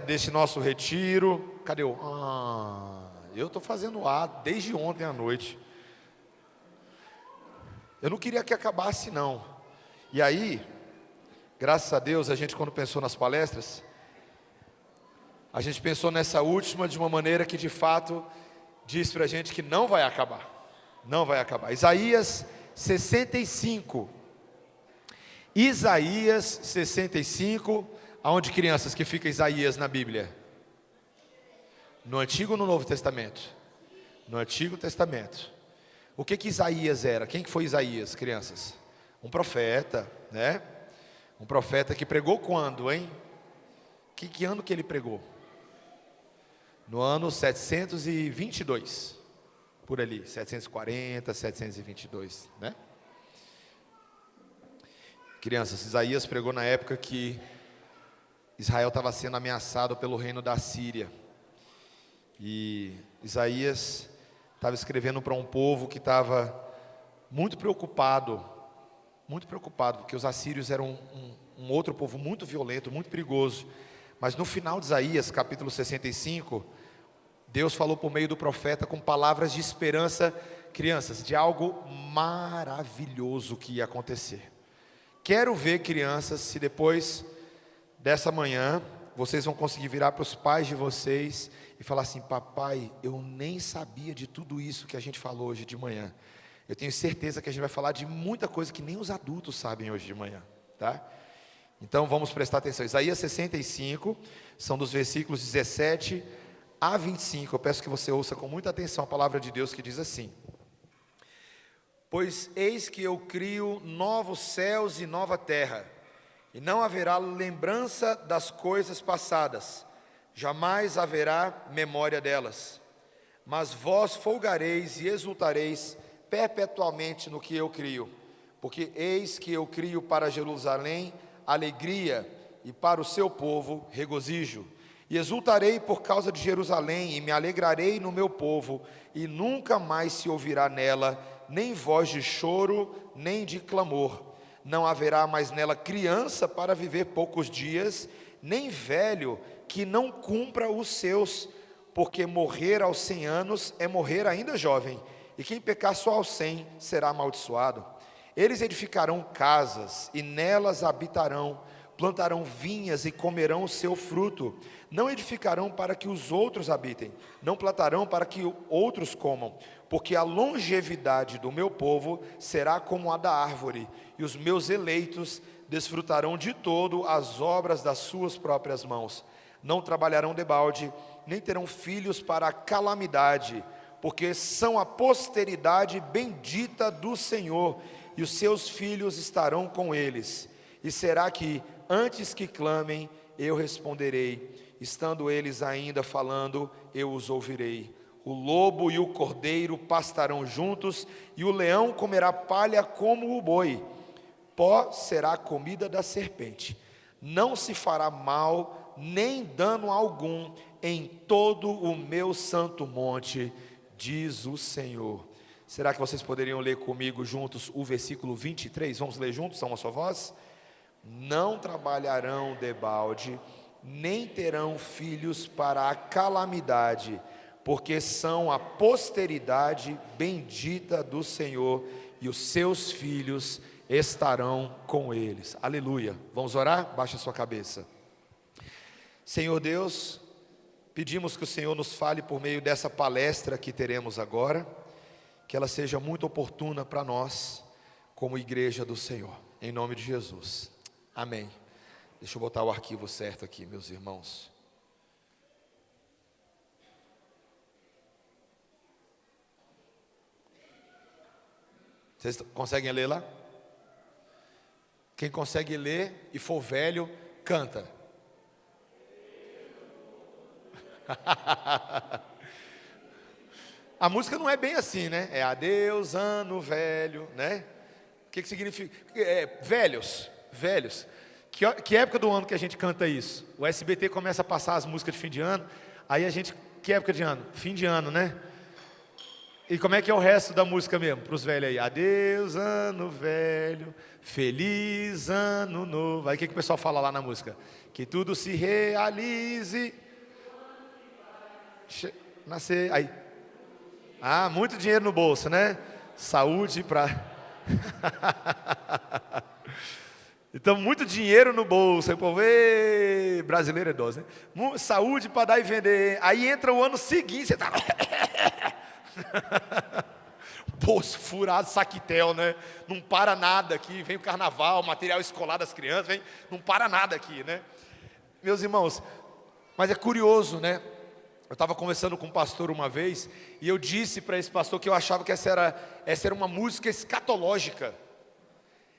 desse nosso retiro. Cadê o... eu estou fazendo desde ontem à noite. Eu não queria que acabasse não. E aí, graças a Deus, a gente quando pensou nas palestras, a gente pensou nessa última de uma maneira que de fato diz para a gente que não vai acabar. Não vai acabar. Isaías 65. Isaías 65. Aonde, crianças, que fica Isaías na Bíblia? No Antigo ou no Novo Testamento? No Antigo Testamento. O que Isaías era? Quem que foi Isaías, crianças? Um profeta, né? Um profeta que pregou quando, hein? Que ano que ele pregou? No ano 722. Por ali, 740, 722, né? Crianças, Isaías pregou na época que Israel estava sendo ameaçado pelo reino da Síria. E Isaías estava escrevendo para um povo que estava muito preocupado, porque os assírios eram um outro povo muito violento, muito perigoso. Mas no final de Isaías, capítulo 65, Deus falou por meio do profeta com palavras de esperança, crianças, de algo maravilhoso que ia acontecer. Quero ver, crianças, se depois dessa manhã vocês vão conseguir virar para os pais de vocês e falar assim: papai, eu nem sabia de tudo isso que a gente falou hoje de manhã. Eu tenho certeza que a gente vai falar de muita coisa que nem os adultos sabem hoje de manhã, tá? Então vamos prestar atenção. Isaías 65, são dos versículos 17 a 25. Eu peço que você ouça com muita atenção a palavra de Deus, que diz assim: pois eis que eu crio novos céus e nova terra, e não haverá lembrança das coisas passadas, jamais haverá memória delas. Mas vós folgareis e exultareis perpetuamente no que eu crio, porque eis que eu crio para Jerusalém alegria, e para o seu povo regozijo. E exultarei por causa de Jerusalém, e me alegrarei no meu povo, e nunca mais se ouvirá nela nem voz de choro, nem de clamor. Não haverá mais nela criança para viver poucos dias, nem velho que não cumpra os seus, porque morrer aos 100 anos é morrer ainda jovem, e quem pecar só aos 100 será amaldiçoado. Eles edificarão casas, e nelas habitarão, plantarão vinhas e comerão o seu fruto. Não edificarão para que os outros habitem, não plantarão para que outros comam, porque a longevidade do meu povo será como a da árvore, e os meus eleitos desfrutarão de todo as obras das suas próprias mãos. Não trabalharão debalde, nem terão filhos para a calamidade, porque são a posteridade bendita do Senhor, e os seus filhos estarão com eles. E será que, antes que clamem, eu responderei, estando eles ainda falando, eu os ouvirei. O lobo e o cordeiro pastarão juntos, e o leão comerá palha como o boi. Pó será a comida da serpente. Não se fará mal, nem dano algum, em todo o meu santo monte, diz o Senhor. Será que vocês poderiam ler comigo juntos o versículo 23? Vamos ler juntos, a sua voz? Não trabalharão debalde, nem terão filhos para a calamidade, porque são a posteridade bendita do Senhor, e os seus filhos estarão com eles. Aleluia. Vamos orar? Baixa a sua cabeça. Senhor Deus, pedimos que o Senhor nos fale por meio dessa palestra que teremos agora, que ela seja muito oportuna para nós, como igreja do Senhor, em nome de Jesus, amém. Deixa eu botar o arquivo certo aqui, meus irmãos. Vocês conseguem ler lá? Quem consegue ler e for velho, canta. A música não é bem assim, né? É adeus, ano velho, né? O que significa? Velhos. Que época do ano que a gente canta isso? O SBT começa a passar as músicas de fim de ano. Aí a gente, que época de ano? Fim de ano, né? E como é que é o resto da música mesmo, para os velhos aí? Adeus ano velho, feliz ano novo. Aí o que o pessoal fala lá na música? Que tudo se realize. Nascer, aí. Ah, muito dinheiro no bolso, né? Saúde para... Então, muito dinheiro no bolso. Aí o povo, brasileiro é dose, né? Saúde para dar e vender. Aí entra o ano seguinte, você tá... bolso furado, saquitel, né? Não para nada aqui. Vem o carnaval, material escolar das crianças, vem, não para nada aqui, né? Meus irmãos, mas é curioso, né? Eu estava conversando com um pastor uma vez, e eu disse para esse pastor que eu achava que essa era uma música escatológica.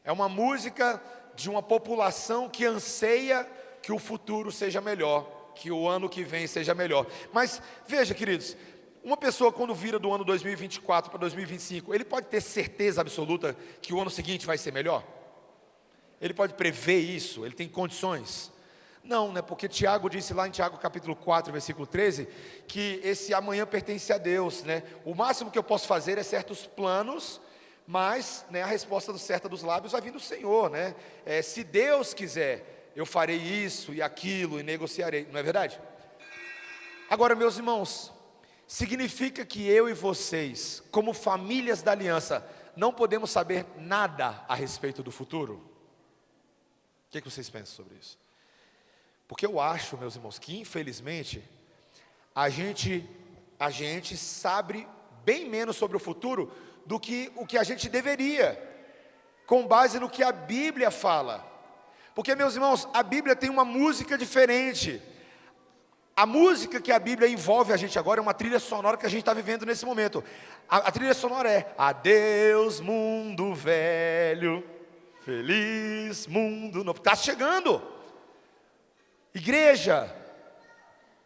É uma música de uma população que anseia que o futuro seja melhor, que o ano que vem seja melhor. Mas veja, queridos, uma pessoa quando vira do ano 2024 para 2025, ele pode ter certeza absoluta que o ano seguinte vai ser melhor? Ele pode prever isso? Ele tem condições? Não, né? Porque Tiago disse lá em Tiago capítulo 4, versículo 13, que esse amanhã pertence a Deus, né? O máximo que eu posso fazer é certos planos, mas, né, a resposta certa dos lábios vai vir do Senhor, né? Se Deus quiser, eu farei isso e aquilo e negociarei, não é verdade? Agora, meus irmãos, significa que eu e vocês, como famílias da aliança, não podemos saber nada a respeito do futuro? O que vocês pensam sobre isso? Porque eu acho, meus irmãos, que infelizmente a gente sabe bem menos sobre o futuro do que o que a gente deveria, com base no que a Bíblia fala. Porque, meus irmãos, a Bíblia tem uma música diferente. A música que a Bíblia envolve a gente agora é uma trilha sonora que a gente está vivendo nesse momento. A trilha sonora é: adeus mundo velho, feliz mundo novo. Está chegando. Igreja,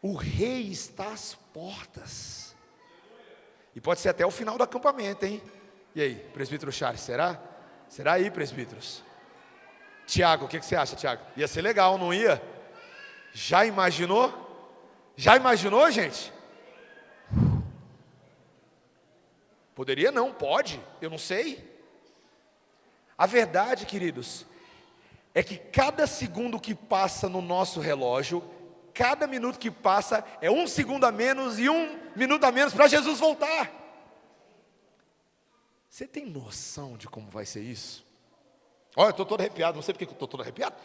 o rei está às portas. E pode ser até o final do acampamento, hein? E aí, presbítero Charles, será? Será aí, presbíteros? Tiago, o que você acha, Tiago? Ia ser legal, não ia? Já imaginou? Já imaginou, gente? Poderia não, pode, eu não sei. A verdade, queridos, é que cada segundo que passa no nosso relógio, cada minuto que passa é um segundo a menos e um minuto a menos para Jesus voltar. Você tem noção de como vai ser isso? Olha, eu estou todo arrepiado, não sei porque eu estou todo arrepiado.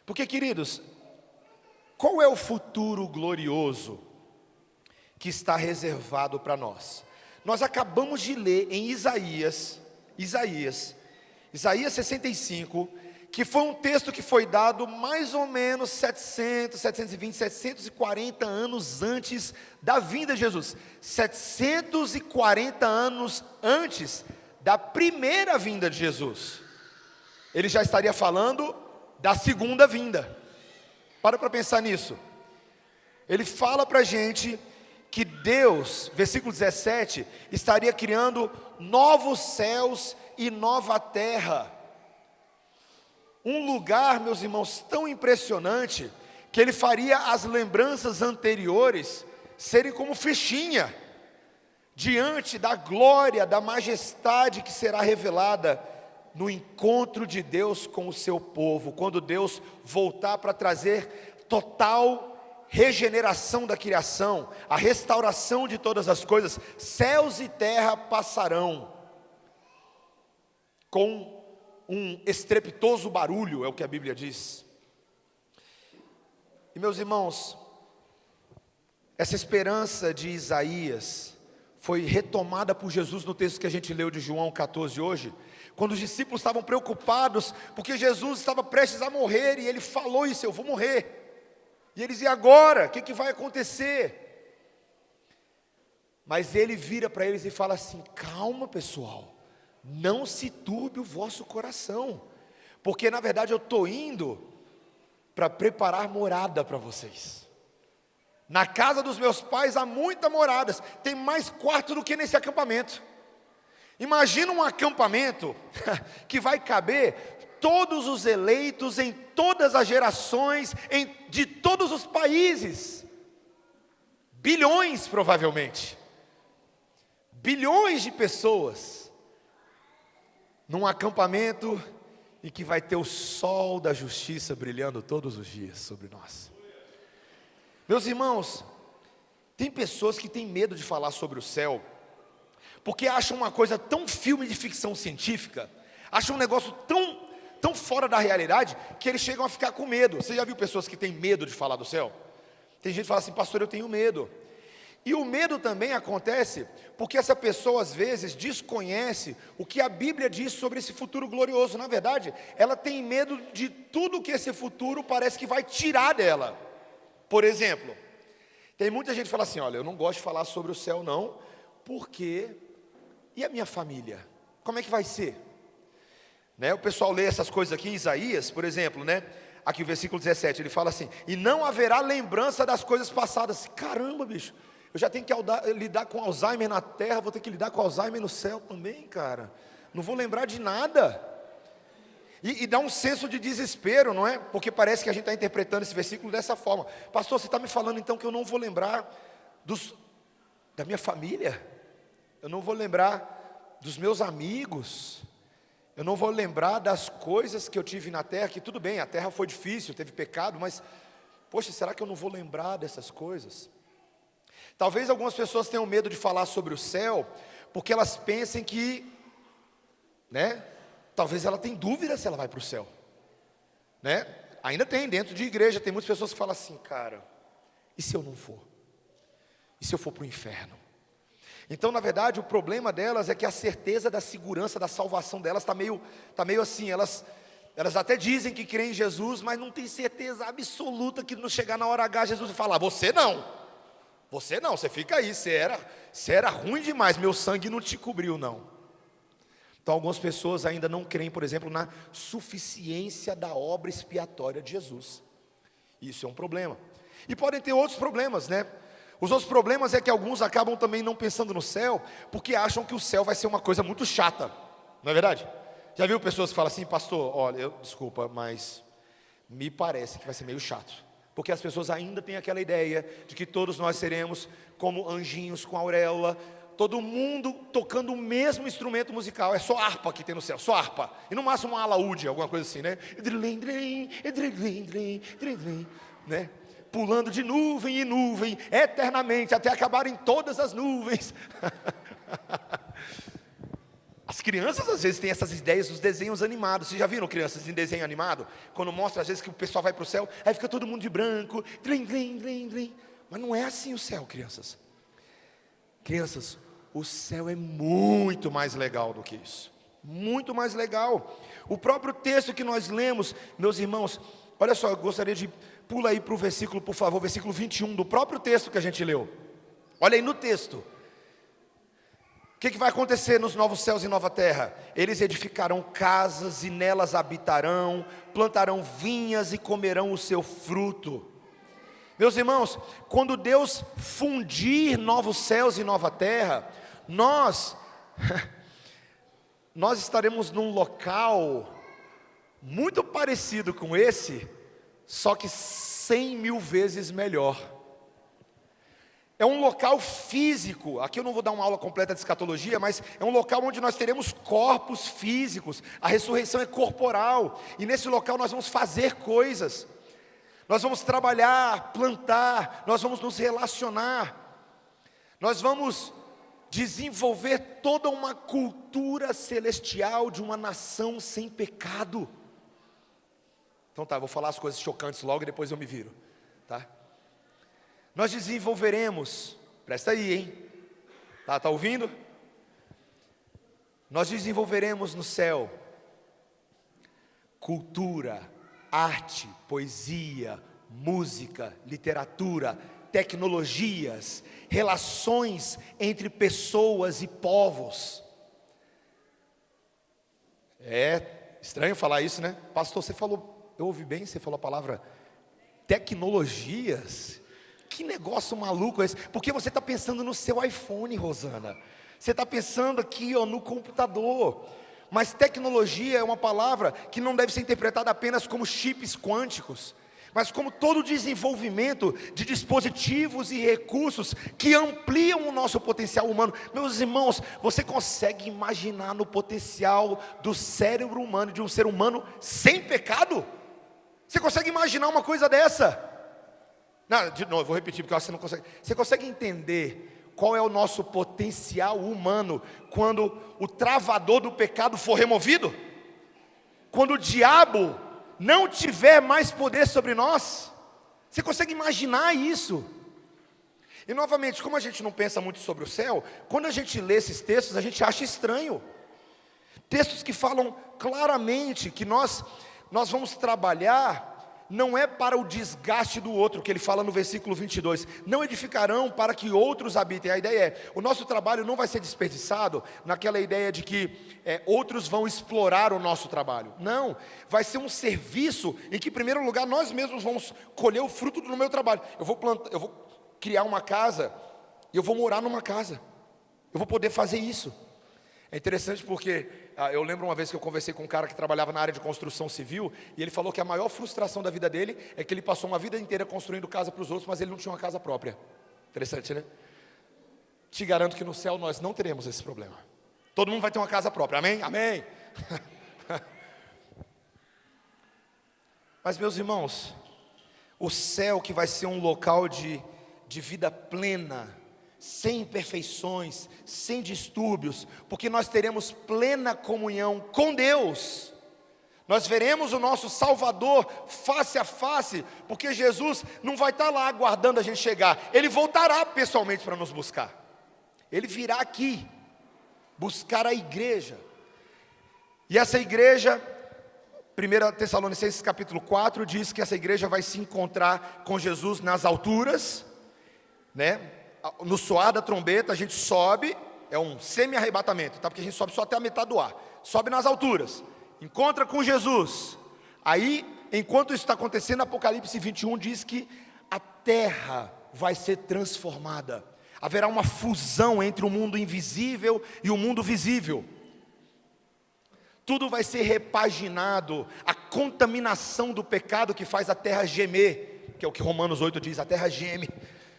Porque, queridos, qual é o futuro glorioso que está reservado para nós? Nós acabamos de ler em Isaías 65, que foi um texto que foi dado mais ou menos 740 anos antes da vinda de Jesus. 740 anos antes da primeira vinda de Jesus. Ele já estaria falando da segunda vinda. Para pensar nisso. Ele fala para a gente que Deus, versículo 17, estaria criando novos céus e nova terra. Um lugar, meus irmãos, tão impressionante, que ele faria as lembranças anteriores serem como fichinha, diante da glória, da majestade que será revelada no encontro de Deus com o seu povo, quando Deus voltar para trazer total regeneração da criação, a restauração de todas as coisas. Céus e terra passarão, com um estrepitoso barulho, é o que a Bíblia diz. E, meus irmãos, essa esperança de Isaías foi retomada por Jesus no texto que a gente leu de João 14 hoje, quando os discípulos estavam preocupados, porque Jesus estava prestes a morrer, e ele falou isso: eu vou morrer. E eles: e agora? O que vai acontecer? Mas ele vira para eles e fala assim: calma, pessoal, não se turbe o vosso coração, porque na verdade eu estou indo para preparar morada para vocês. Na casa dos meus pais há muitas moradas, tem mais quarto do que nesse acampamento. Imagina um acampamento que vai caber todos os eleitos em todas as gerações, de todos os países, bilhões provavelmente. bilhões de pessoas num acampamento em que vai ter o sol da justiça brilhando todos os dias sobre nós. Meus irmãos, tem pessoas que têm medo de falar sobre o céu, porque acham uma coisa tão filme de ficção científica, acham um negócio tão fora da realidade, que eles chegam a ficar com medo. Você já viu pessoas que têm medo de falar do céu? Tem gente que fala assim: pastor, eu tenho medo. E o medo também acontece porque essa pessoa às vezes desconhece o que a Bíblia diz sobre esse futuro glorioso. Na verdade, ela tem medo de tudo que esse futuro parece que vai tirar dela. Por exemplo, tem muita gente que fala assim: olha, eu não gosto de falar sobre o céu não, porque, e a minha família? Como é que vai ser? Né? O pessoal lê essas coisas aqui em Isaías, por exemplo, né? Aqui o versículo 17, ele fala assim: e não haverá lembrança das coisas passadas. Caramba, bicho, eu já tenho que lidar com Alzheimer na terra, vou ter que lidar com Alzheimer no céu também, cara. Não vou lembrar de nada. E dá um senso de desespero, não é? Porque parece que a gente está interpretando esse versículo dessa forma. Pastor, você está me falando então que eu não vou lembrar da minha família? Eu não vou lembrar dos meus amigos? Eu não vou lembrar das coisas que eu tive na terra? Que tudo bem, a terra foi difícil, teve pecado, mas, poxa, será que eu não vou lembrar dessas coisas? Talvez algumas pessoas tenham medo de falar sobre o céu, porque elas pensem que, né? Talvez ela tenha dúvida se ela vai para o céu, né? Ainda tem, dentro de igreja, tem muitas pessoas que falam assim: cara, e se eu não for? E se eu for para o inferno? Então, na verdade, o problema delas é que a certeza da segurança, da salvação delas está meio assim, elas até dizem que creem em Jesus, mas não tem certeza absoluta que não chegar na hora H, Jesus vai falar: você não, você fica aí, você era ruim demais, meu sangue não te cobriu não. Então algumas pessoas ainda não creem, por exemplo, na suficiência da obra expiatória de Jesus. Isso é um problema. E podem ter outros problemas, né? Os outros problemas é que alguns acabam também não pensando no céu, porque acham que o céu vai ser uma coisa muito chata, não é verdade? Já viu pessoas que falam assim: pastor, olha, desculpa, mas me parece que vai ser meio chato. Porque as pessoas ainda têm aquela ideia de que todos nós seremos como anjinhos com auréola, todo mundo tocando o mesmo instrumento musical. É só harpa que tem no céu, só harpa. E no máximo um alaúde, alguma coisa assim, né? Né? Pulando de nuvem em nuvem, eternamente, até acabarem todas as nuvens. As crianças às vezes têm essas ideias dos desenhos animados. Vocês já viram crianças em desenho animado? Quando mostra às vezes que o pessoal vai para o céu, aí fica todo mundo de branco, mas não é assim o céu, crianças. Crianças, o céu é muito mais legal do que isso, muito mais legal. O próprio texto que nós lemos, meus irmãos, olha só, eu gostaria de pula aí para o versículo, por favor, versículo 21 do próprio texto que a gente leu. Olha aí no texto. O que vai acontecer nos novos céus e nova terra? Eles edificarão casas e nelas habitarão, plantarão vinhas e comerão o seu fruto. Meus irmãos, quando Deus fundir novos céus e nova terra, nós estaremos num local muito parecido com esse, só que 100 mil vezes melhor. É um local físico. Aqui eu não vou dar uma aula completa de escatologia, mas é um local onde nós teremos corpos físicos. A ressurreição é corporal, e nesse local nós vamos fazer coisas. Nós vamos trabalhar, plantar, nós vamos nos relacionar, nós vamos desenvolver toda uma cultura celestial de uma nação sem pecado. Então tá, vou falar as coisas chocantes logo e depois eu me viro, tá? Nós desenvolveremos, presta aí, hein? Tá ouvindo? Nós desenvolveremos no céu cultura, arte, poesia, música, literatura, tecnologias, relações entre pessoas e povos. É estranho falar isso, né? Pastor, você falou, eu ouvi bem, você falou a palavra tecnologias. Que negócio maluco é esse? Porque você está pensando no seu iPhone, Rosana. Você está pensando aqui, no computador. Mas tecnologia é uma palavra que não deve ser interpretada apenas como chips quânticos, mas como todo desenvolvimento de dispositivos e recursos que ampliam o nosso potencial humano. Meus irmãos, você consegue imaginar no potencial do cérebro humano, de um ser humano sem pecado? Você consegue imaginar uma coisa dessa? Não, de novo, eu vou repetir, porque eu acho que você não consegue. Você consegue entender qual é o nosso potencial humano quando o travador do pecado for removido? Quando o diabo não tiver mais poder sobre nós? Você consegue imaginar isso? E novamente, como a gente não pensa muito sobre o céu, quando a gente lê esses textos, a gente acha estranho. Textos que falam claramente que nós vamos trabalhar, não é para o desgaste do outro, que ele fala no versículo 22, não edificarão para que outros habitem. A ideia é, o nosso trabalho não vai ser desperdiçado naquela ideia de que outros vão explorar o nosso trabalho. Não, vai ser um serviço em que, em primeiro lugar, nós mesmos vamos colher o fruto do meu trabalho. Eu vou criar uma casa, e eu vou morar numa casa, eu vou poder fazer isso. É interessante porque eu lembro uma vez que eu conversei com um cara que trabalhava na área de construção civil, e ele falou que a maior frustração da vida dele é que ele passou uma vida inteira construindo casa para os outros, mas ele não tinha uma casa própria. Interessante, né? Te garanto que no céu nós não teremos esse problema. Todo mundo vai ter uma casa própria, amém? Amém! Mas meus irmãos, o céu que vai ser um local de vida plena, sem imperfeições, sem distúrbios, porque nós teremos plena comunhão com Deus. Nós veremos o nosso Salvador face a face, porque Jesus não vai estar lá aguardando a gente chegar, Ele voltará pessoalmente para nos buscar. Ele virá aqui, buscar a igreja, e essa igreja, 1 Tessalonicenses capítulo 4, diz que essa igreja vai se encontrar com Jesus nas alturas, né? No soar da trombeta a gente sobe, é um semi-arrebatamento, tá? Porque a gente sobe só até a metade do ar, sobe nas alturas, encontra com Jesus. Aí, enquanto isso está acontecendo, Apocalipse 21 diz que a terra vai ser transformada, haverá uma fusão entre o mundo invisível e o mundo visível, tudo vai ser repaginado, a contaminação do pecado que faz a terra gemer, que é o que Romanos 8 diz, a terra geme,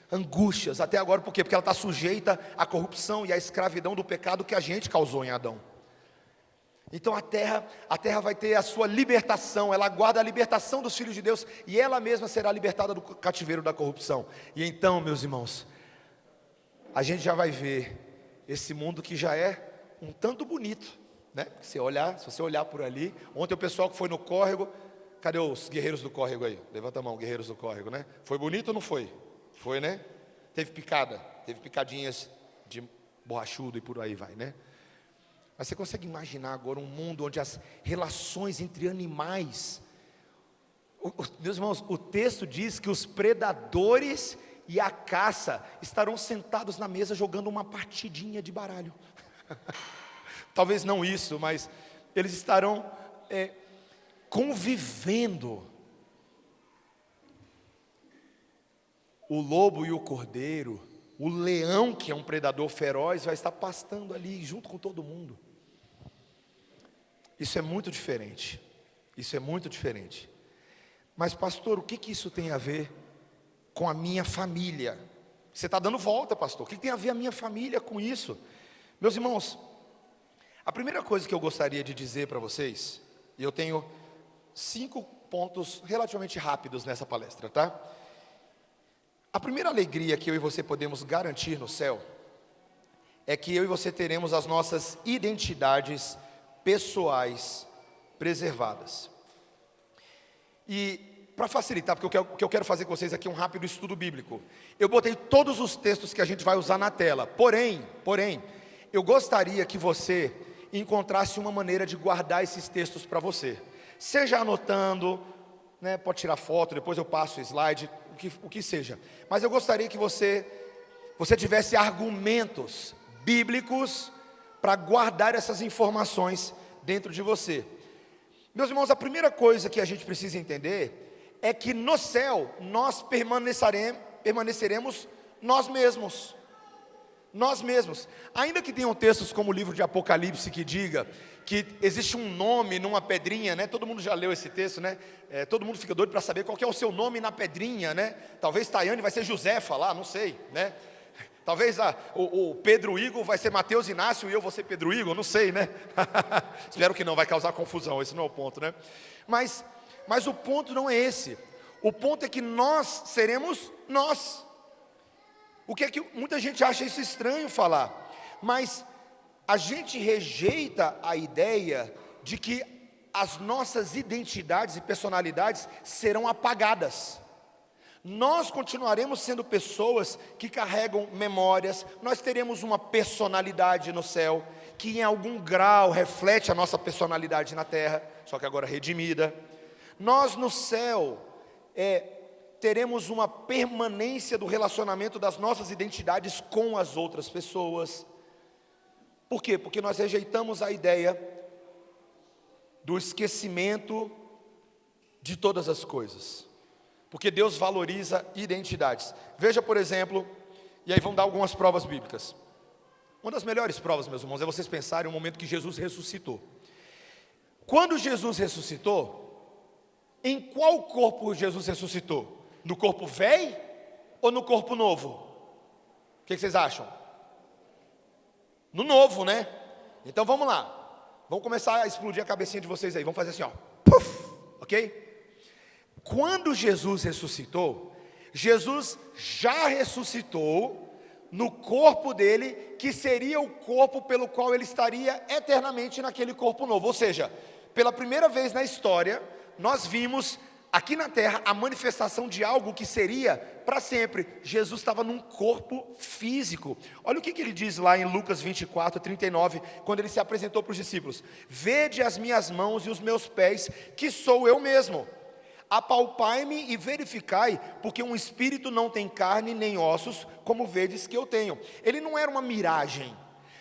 angústias, até agora, por quê? Porque ela está sujeita à corrupção e à escravidão do pecado que a gente causou em Adão. Então a terra vai ter a sua libertação, ela aguarda a libertação dos filhos de Deus, e ela mesma será libertada do cativeiro da corrupção. E então, meus irmãos, a gente já vai ver esse mundo que já é um tanto bonito, né? Se você olhar por ali, ontem o pessoal que foi no córrego, cadê os guerreiros do córrego aí? Levanta a mão, guerreiros do córrego, né? Foi bonito ou não foi? Foi, né? Teve picadinhas de borrachudo e por aí vai, né? Mas você consegue imaginar agora um mundo onde as relações entre animais, meus irmãos, o texto diz que os predadores e a caça estarão sentados na mesa jogando uma partidinha de baralho. Talvez não isso, mas eles estarão convivendo. O lobo e o cordeiro, o leão, que é um predador feroz, vai estar pastando ali junto com todo mundo. Isso é muito diferente. Isso é muito diferente. Mas pastor, o que isso tem a ver com a minha família? Você está dando volta, pastor. O que tem a ver a minha família com isso? Meus irmãos, a primeira coisa que eu gostaria de dizer para vocês, e eu tenho 5 pontos relativamente rápidos nessa palestra, tá? A primeira alegria que eu e você podemos garantir no céu é que eu e você teremos as nossas identidades pessoais preservadas. E para facilitar, porque o que eu quero fazer com vocês aqui é um rápido estudo bíblico. Eu botei todos os textos que a gente vai usar na tela. Porém, eu gostaria que você encontrasse uma maneira de guardar esses textos para você. Seja anotando, né, pode tirar foto, depois eu passo o slide, o que seja. Mas eu gostaria que você tivesse argumentos bíblicos para guardar essas informações dentro de você. Meus irmãos, a primeira coisa que a gente precisa entender é que no céu nós permaneceremos nós mesmos. nós mesmos. Ainda que tenham textos como o livro de Apocalipse que diga que existe um nome numa pedrinha, né? Todo mundo já leu esse texto, né? Todo mundo fica doido para saber qual que é o seu nome na pedrinha, né? Talvez Tayane vai ser Josefa lá, não sei, né? Talvez o Pedro Igor vai ser Mateus Inácio e eu vou ser Pedro Igor, não sei, né? Espero que não, vai causar confusão, esse não é o ponto, né? Mas o ponto não é esse. O ponto é que nós seremos nós. O que é que muita gente acha isso estranho falar, mas a gente rejeita a ideia de que as nossas identidades e personalidades serão apagadas. Nós continuaremos sendo pessoas que carregam memórias, nós teremos uma personalidade no céu, que em algum grau reflete a nossa personalidade na terra, só que agora redimida. Nós no céu teremos uma permanência do relacionamento das nossas identidades com as outras pessoas. Por quê? Porque nós rejeitamos a ideia do esquecimento de todas as coisas. Porque Deus valoriza identidades. Veja, por exemplo, e aí vamos dar algumas provas bíblicas. Uma das melhores provas, meus irmãos, é vocês pensarem no momento que Jesus ressuscitou. Quando Jesus ressuscitou, em qual corpo Jesus ressuscitou? No corpo velho ou no corpo novo? O que vocês acham? No novo, né? Então vamos lá. Vamos começar a explodir a cabecinha de vocês aí. Vamos fazer assim, ó. Puf, ok? Quando Jesus ressuscitou, Jesus já ressuscitou no corpo dele, que seria o corpo pelo qual ele estaria eternamente naquele corpo novo. Ou seja, pela primeira vez na história, nós vimos aqui na terra a manifestação de algo que seria para sempre. Jesus estava num corpo físico. Olha o que ele diz lá em Lucas 24, 39, quando ele se apresentou para os discípulos: vede as minhas mãos e os meus pés, que sou eu mesmo. Apalpai-me e verificai, porque um espírito não tem carne nem ossos, como vedes que eu tenho. Ele não era uma miragem.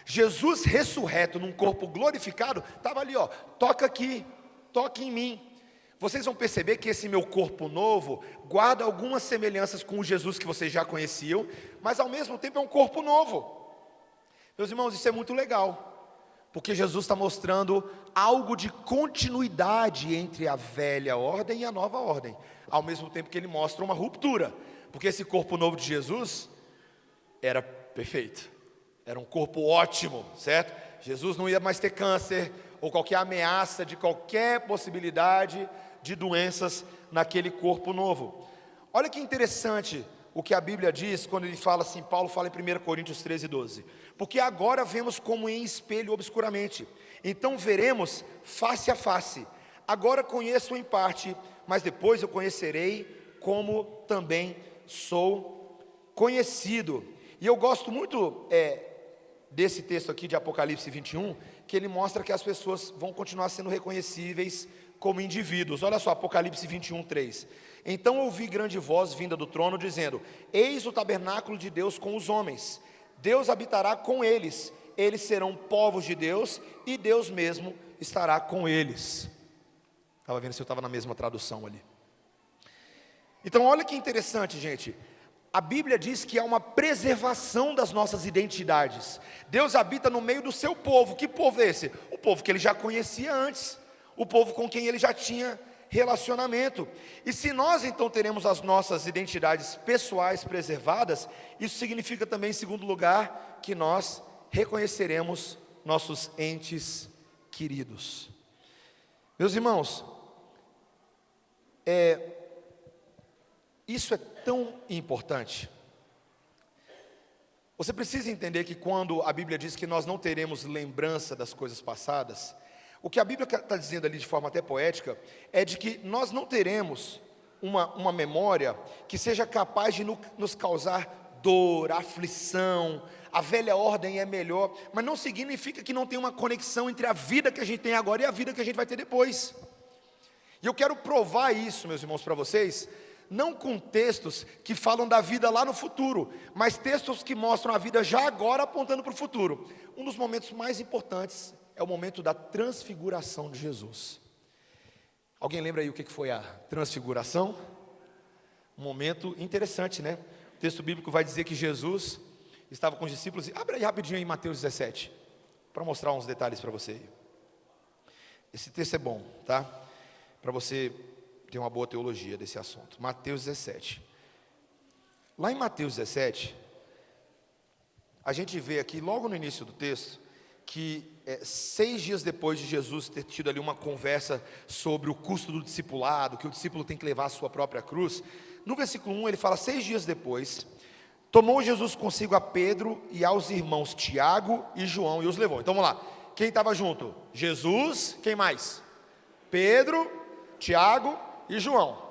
Jesus ressurreto num corpo glorificado, estava ali, ó, toca aqui, toque em mim. Vocês vão perceber que esse meu corpo novo guarda algumas semelhanças com o Jesus que vocês já conheciam, mas ao mesmo tempo é um corpo novo. Meus irmãos, isso é muito legal, porque Jesus está mostrando algo de continuidade entre a velha ordem e a nova ordem, ao mesmo tempo que ele mostra uma ruptura, porque esse corpo novo de Jesus era perfeito, era um corpo ótimo, certo? Jesus não ia mais ter câncer, ou qualquer ameaça de qualquer possibilidade de doenças naquele corpo novo. Olha que interessante o que a Bíblia diz quando ele fala assim, Paulo fala em 1 Coríntios 13, 12, porque agora vemos como em espelho obscuramente, então veremos face a face, agora conheço em parte, mas depois eu conhecerei como também sou conhecido. E eu gosto muito desse texto aqui de Apocalipse 21, que ele mostra que as pessoas vão continuar sendo reconhecíveis como indivíduos. Olha só, Apocalipse 21, 3. Então ouvi grande voz vinda do trono, dizendo: eis o tabernáculo de Deus com os homens, Deus habitará com eles, eles serão povos de Deus, e Deus mesmo estará com eles. Estava vendo se eu estava na mesma tradução ali. Então olha que interessante, gente. A Bíblia diz que há uma preservação das nossas identidades. Deus habita no meio do seu povo. Que povo é esse? O povo que ele já conhecia antes, o povo com quem ele já tinha relacionamento. E se nós então teremos as nossas identidades pessoais preservadas, isso significa também, em segundo lugar, que nós reconheceremos nossos entes queridos. Meus irmãos, isso é tão importante. Você precisa entender que quando a Bíblia diz que nós não teremos lembrança das coisas passadas, o que a Bíblia está dizendo ali de forma até poética, é de que nós não teremos uma memória que seja capaz de nos causar dor, aflição. A velha ordem é melhor, mas não significa que não tem uma conexão entre a vida que a gente tem agora e a vida que a gente vai ter depois. E eu quero provar isso, meus irmãos, para vocês, não com textos que falam da vida lá no futuro, mas textos que mostram a vida já agora apontando para o futuro. Um dos momentos mais importantes é o momento da transfiguração de Jesus. Alguém lembra aí o que foi a transfiguração? Um momento interessante, né? O texto bíblico vai dizer que Jesus estava com os discípulos. Abre aí rapidinho em Mateus 17, para mostrar uns detalhes para você. Esse texto é bom, tá? Para você ter uma boa teologia desse assunto. Mateus 17. Lá em Mateus 17, a gente vê aqui, logo no início do texto, que 6 dias depois de Jesus ter tido ali uma conversa sobre o custo do discipulado, que o discípulo tem que levar a sua própria cruz, no versículo 1 ele fala: 6 dias depois, tomou Jesus consigo a Pedro e aos irmãos Tiago e João e os levou. Então vamos lá, quem estava junto? Jesus, quem mais? Pedro, Tiago e João.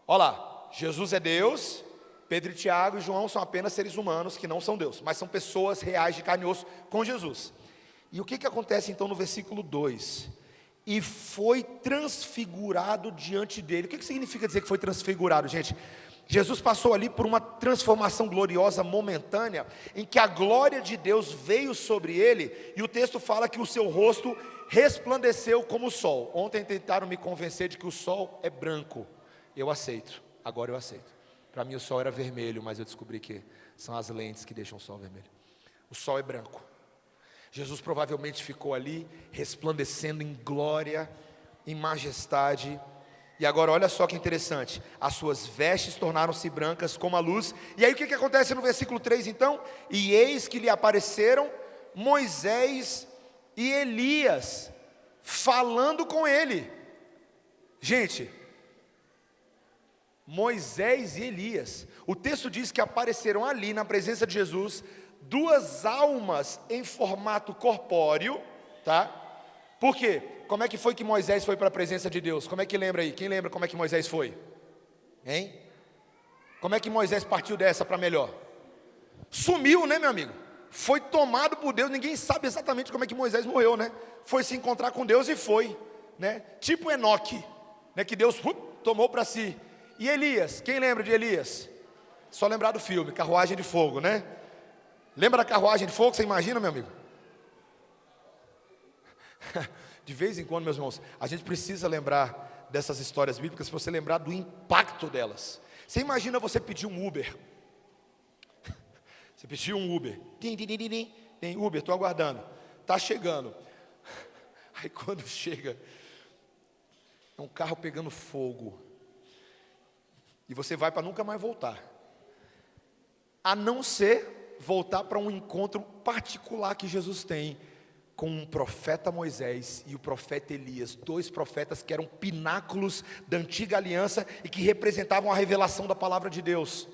Olha lá, Jesus é Deus, Pedro e Tiago e João são apenas seres humanos que não são Deus, mas são pessoas reais de carne e osso com Jesus. E o que acontece então no versículo 2? E foi transfigurado diante dele. O que significa dizer que foi transfigurado, gente? Jesus passou ali por uma transformação gloriosa momentânea, em que a glória de Deus veio sobre ele, e o texto fala que o seu rosto resplandeceu como o sol. Ontem tentaram me convencer de que o sol é branco. Eu aceito, agora eu aceito. Para mim o sol era vermelho, mas eu descobri que são as lentes que deixam o sol vermelho. O sol é branco. Jesus provavelmente ficou ali, resplandecendo em glória, em majestade. E agora olha só que interessante, as suas vestes tornaram-se brancas como a luz. E aí o que acontece no versículo 3 então? E eis que lhe apareceram Moisés e Elias, falando com ele. Gente, Moisés e Elias, o texto diz que apareceram ali na presença de Jesus, 2 almas em formato corpóreo, tá? Por quê? Como é que foi que Moisés foi para a presença de Deus? Como é que lembra aí? Quem lembra como é que Moisés foi? Hein? Como é que Moisés partiu dessa para melhor? Sumiu, né, meu amigo? Foi tomado por Deus, ninguém sabe exatamente como é que Moisés morreu, né? Foi se encontrar com Deus e foi, né? Tipo Enoque, né? Que Deus tomou para si. E Elias, quem lembra de Elias? Só lembrar do filme, Carruagem de Fogo, né? Lembra da carruagem de fogo? Você imagina, meu amigo? De vez em quando, meus irmãos, a gente precisa lembrar dessas histórias bíblicas para você lembrar do impacto delas. Você imagina você pedir um Uber? Você pediu um Uber. Tem Uber, estou aguardando. Está chegando. Aí quando chega, é um carro pegando fogo. E você vai para nunca mais voltar. A não ser voltar para um encontro particular que Jesus tem com o profeta Moisés e o profeta Elias, 2 profetas que eram pináculos da antiga aliança e que representavam a revelação da palavra de Deus.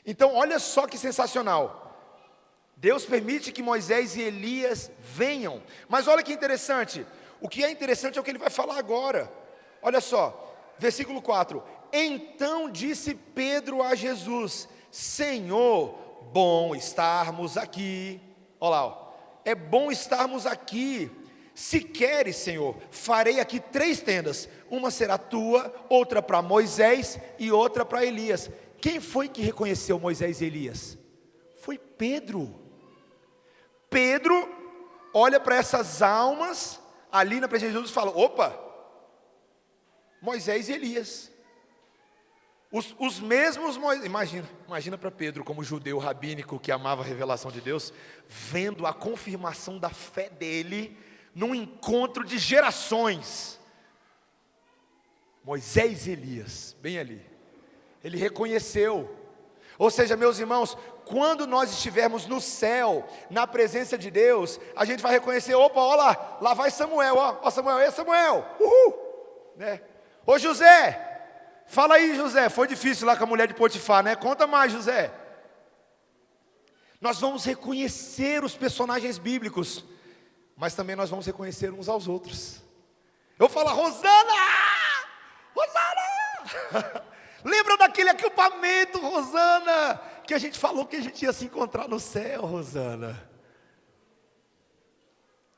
Então olha só que sensacional, Deus permite que Moisés e Elias venham, mas olha que interessante, o que é interessante é o que ele vai falar agora. Olha só, versículo 4, então disse Pedro a Jesus: Senhor, bom estarmos aqui. Olha lá, ó. É bom estarmos aqui. Se queres, Senhor, farei aqui 3 tendas. Uma será tua, outra para Moisés e outra para Elias. Quem foi que reconheceu Moisés e Elias? Foi Pedro. Pedro olha para essas almas ali na presença de Jesus e fala: opa, Moisés e Elias. Os mesmos Moisés. Imagina para Pedro, como judeu rabínico que amava a revelação de Deus, vendo a confirmação da fé dele num encontro de gerações. Moisés e Elias, bem ali. Ele reconheceu. Ou seja, meus irmãos, quando nós estivermos no céu, na presença de Deus, a gente vai reconhecer: opa, olha lá vai Samuel, ó Samuel, Samuel, uhul, né? Ô José, fala aí, José, foi difícil lá com a mulher de Potifar, né? Conta mais, José. Nós vamos reconhecer os personagens bíblicos, mas também nós vamos reconhecer uns aos outros. Eu falo: Rosana! Rosana! Lembra daquele acampamento, Rosana? Que a gente falou que a gente ia se encontrar no céu, Rosana.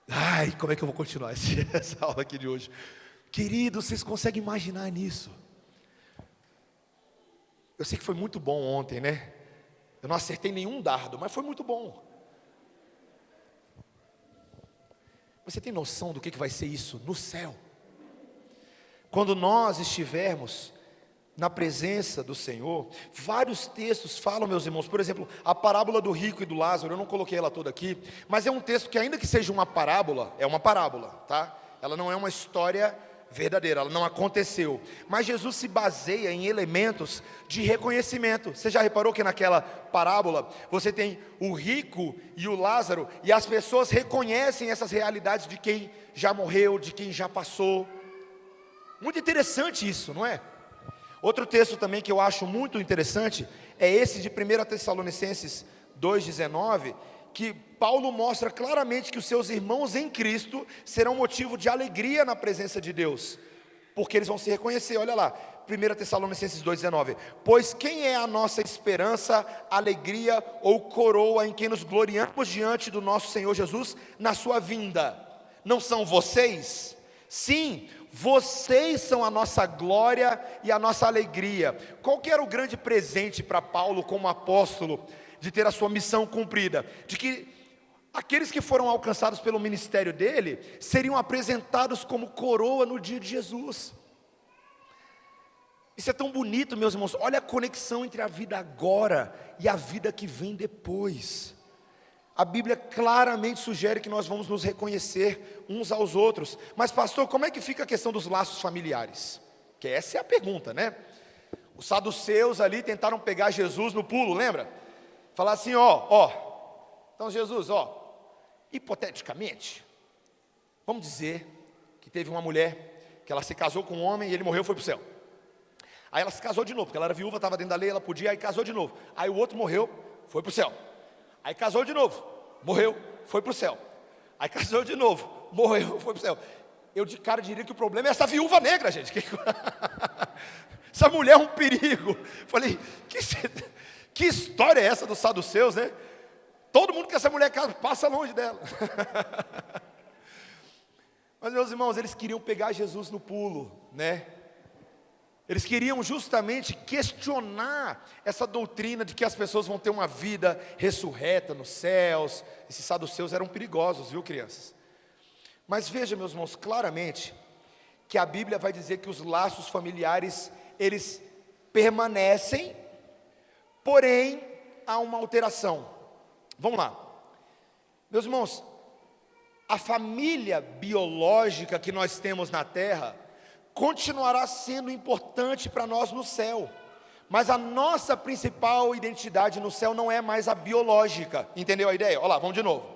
Ai, como é que eu vou continuar essa aula aqui de hoje? Queridos, vocês conseguem imaginar nisso? Eu sei que foi muito bom ontem, né? Eu não acertei nenhum dardo, mas foi muito bom. Você tem noção do que vai ser isso no céu? Quando nós estivermos na presença do Senhor, vários textos falam, meus irmãos, por exemplo, a parábola do rico e do Lázaro, eu não coloquei ela toda aqui, mas é um texto que, ainda que seja uma parábola, é uma parábola, tá? Ela não é uma história verdadeira, ela não aconteceu, mas Jesus se baseia em elementos de reconhecimento. Você já reparou que naquela parábola, você tem o rico e o Lázaro, e as pessoas reconhecem essas realidades de quem já morreu, de quem já passou? Muito interessante isso, não é? Outro texto também que eu acho muito interessante é esse de 1 Tessalonicenses 2,19, que Paulo mostra claramente que os seus irmãos em Cristo serão motivo de alegria na presença de Deus, porque eles vão se reconhecer. Olha lá, 1 Tessalonicenses 2,19: pois quem é a nossa esperança, alegria ou coroa em quem nos gloriamos diante do nosso Senhor Jesus na sua vinda? Não são vocês? Sim, vocês são a nossa glória e a nossa alegria. Qual que era o grande presente para Paulo como apóstolo, de ter a sua missão cumprida? De que aqueles que foram alcançados pelo ministério dele, seriam apresentados como coroa no dia de Jesus. Isso é tão bonito, meus irmãos. Olha a conexão entre a vida agora e a vida que vem depois. A Bíblia claramente sugere que nós vamos nos reconhecer uns aos outros. Mas pastor, como é que fica a questão dos laços familiares? Que essa é a pergunta, né? Os saduceus ali tentaram pegar Jesus no pulo, lembra? Falar assim, então Jesus, hipoteticamente, vamos dizer que teve uma mulher, que ela se casou com um homem e ele morreu e foi para o céu. Aí ela se casou de novo, porque ela era viúva, estava dentro da lei, ela podia, aí casou de novo. Aí o outro morreu, foi para o céu. Aí casou de novo, morreu, foi para o céu. Aí casou de novo, morreu, foi para o céu. Eu de cara diria que o problema é essa viúva negra, gente. Essa mulher é um perigo. Falei, que história é essa dos saduceus, né? Todo mundo que essa mulher casa passa longe dela. Mas meus irmãos, eles queriam pegar Jesus no pulo, né? Eles queriam justamente questionar essa doutrina de que as pessoas vão ter uma vida ressurreta nos céus. Esses saduceus eram perigosos, viu, crianças? Mas veja, meus irmãos, claramente que a Bíblia vai dizer que os laços familiares, eles permanecem, porém há uma alteração. Vamos lá, meus irmãos, a família biológica que nós temos na terra continuará sendo importante para nós no céu, mas a nossa principal identidade no céu não é mais a biológica. Entendeu a ideia? Olha lá, vamos de novo.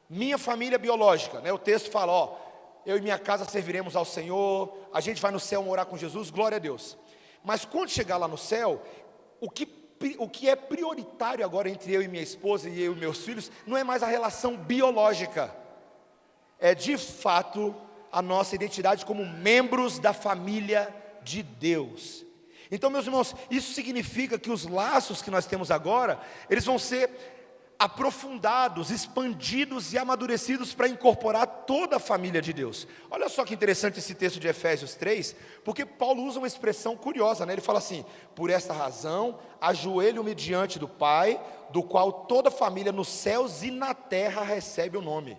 Minha família biológica, né? O texto fala, eu e minha casa serviremos ao Senhor, a gente vai no céu morar com Jesus, glória a Deus. Mas quando chegar lá no céu, o que é prioritário agora entre eu e minha esposa e eu e meus filhos, não é mais a relação biológica, é de fato a nossa identidade como membros da família de Deus. Então, meus irmãos, isso significa que os laços que nós temos agora, eles vão ser aprofundados, expandidos e amadurecidos para incorporar toda a família de Deus. Olha só que interessante esse texto de Efésios 3, porque Paulo usa uma expressão curiosa, né? Ele fala assim, por esta razão, ajoelho-me diante do Pai, do qual toda a família nos céus e na terra recebe o nome.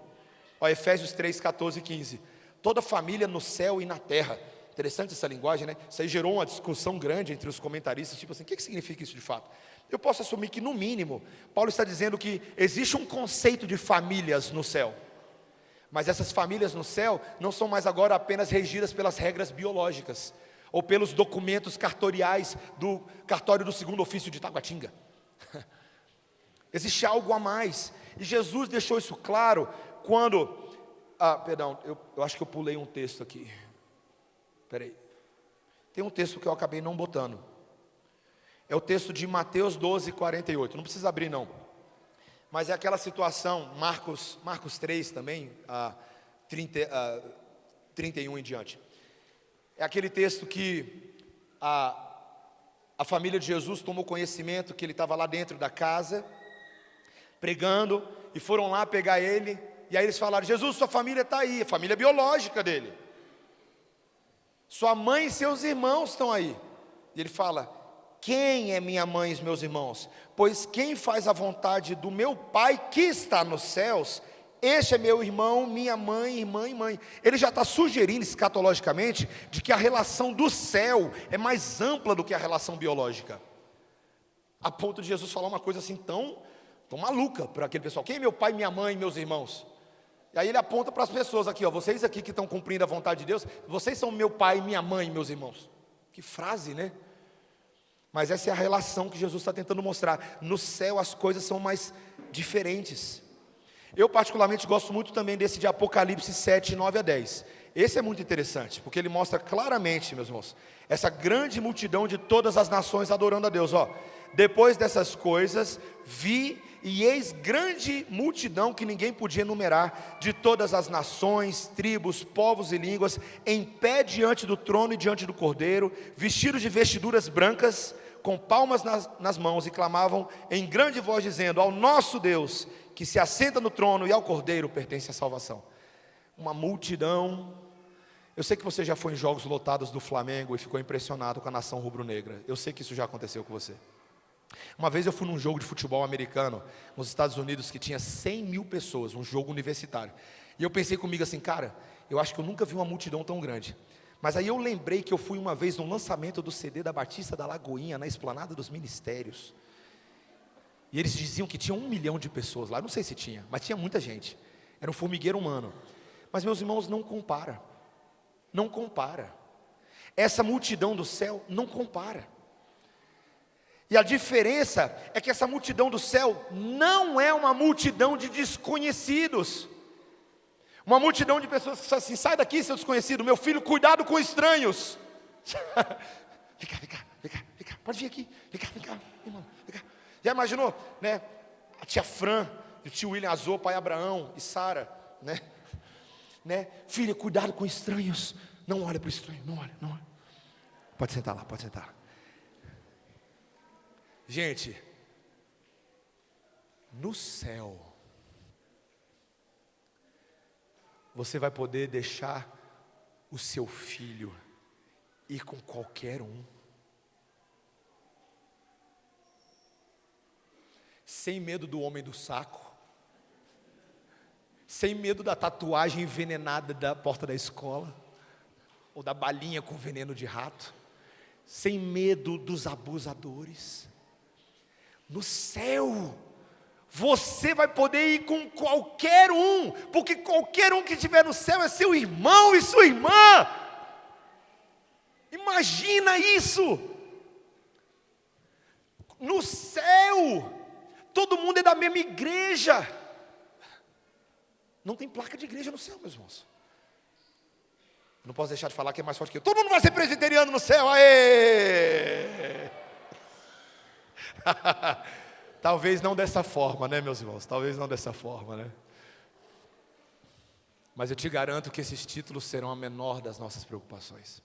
Efésios 3, 14 e 15. Toda família no céu e na terra. Interessante essa linguagem, né? Isso aí gerou uma discussão grande entre os comentaristas, tipo assim, o que significa isso de fato? Eu posso assumir que no mínimo, Paulo está dizendo que existe um conceito de famílias no céu, mas essas famílias no céu não são mais agora apenas regidas pelas regras biológicas, ou pelos documentos cartoriais do cartório do segundo ofício de Taguatinga. Existe algo a mais, e Jesus deixou isso claro quando... eu acho que eu pulei um texto aqui. Espera aí. Tem um texto que eu acabei não botando. É o texto de Mateus 12, 48. Não precisa abrir não. Mas é aquela situação, Marcos 3 também, 31 em diante. É aquele texto que a família de Jesus tomou conhecimento que ele estava lá dentro da casa, pregando, e foram lá pegar ele. E aí eles falaram, Jesus, sua família está aí, a família biológica dele. Sua mãe e seus irmãos estão aí. E ele fala, quem é minha mãe e os meus irmãos? Pois quem faz a vontade do meu Pai que está nos céus, Este é meu irmão, minha mãe, irmã e mãe. Ele já está sugerindo escatologicamente de que a relação do céu é mais ampla do que a relação biológica, a ponto de Jesus falar uma coisa assim tão maluca para aquele pessoal: quem é meu pai, minha mãe e meus irmãos? E aí ele aponta para as pessoas aqui, ó: vocês aqui que estão cumprindo a vontade de Deus, vocês são meu pai, minha mãe e meus irmãos. Que frase, né? Mas essa é a relação que Jesus está tentando mostrar. No céu as coisas são mais diferentes. Eu particularmente gosto muito também desse de Apocalipse 7, 9 a 10. Esse é muito interessante, porque ele mostra claramente, meus irmãos, essa grande multidão de todas as nações adorando a Deus. Ó, depois dessas coisas, vi e eis grande multidão que ninguém podia enumerar, de todas as nações, tribos, povos e línguas, em pé diante do trono e diante do Cordeiro, vestidos de vestiduras brancas, com palmas nas mãos, e clamavam em grande voz dizendo: ao nosso Deus, que se assenta no trono, e ao Cordeiro pertence a salvação. Uma multidão. Eu sei que você já foi em jogos lotados do Flamengo e ficou impressionado com a nação rubro-negra. Eu sei que isso já aconteceu com você. Uma vez eu fui num jogo de futebol americano nos Estados Unidos que tinha 100 mil pessoas, um jogo universitário. E eu pensei comigo assim: cara, eu acho que eu nunca vi uma multidão tão grande. Mas aí eu lembrei que eu fui uma vez no lançamento do CD da Batista da Lagoinha, na Esplanada dos Ministérios. E eles diziam que tinha 1 milhão de pessoas lá. Eu não sei se tinha, mas tinha muita gente. Era um formigueiro humano. Mas, meus irmãos, não compara. Não compara. Essa multidão do céu não compara. E a diferença é que essa multidão do céu não é uma multidão de desconhecidos. Uma multidão de pessoas que falam assim: sai daqui, seu desconhecido, meu filho, cuidado com estranhos. Vem cá, pode vir aqui, vem cá, irmão, vem cá. Já imaginou, né? A tia Fran, o tio William Azor, pai Abraão e Sara, né? Filha, cuidado com estranhos. Não olha para o estranho, não olha. Pode sentar lá, pode sentar. Gente, no céu, você vai poder deixar o seu filho ir com qualquer um, sem medo do homem do saco, sem medo da tatuagem envenenada da porta da escola, ou da balinha com veneno de rato, sem medo dos abusadores. No céu, você vai poder ir com qualquer um, porque qualquer um que estiver no céu é seu irmão e sua irmã. Imagina isso. No céu, todo mundo é da mesma igreja. Não tem placa de igreja no céu, meus irmãos. Não posso deixar de falar que é mais forte que eu. Todo mundo vai ser presbiteriano no céu, aê! Talvez não dessa forma, né, meus irmãos? Talvez não dessa forma, né? Mas eu te garanto que esses títulos serão a menor das nossas preocupações.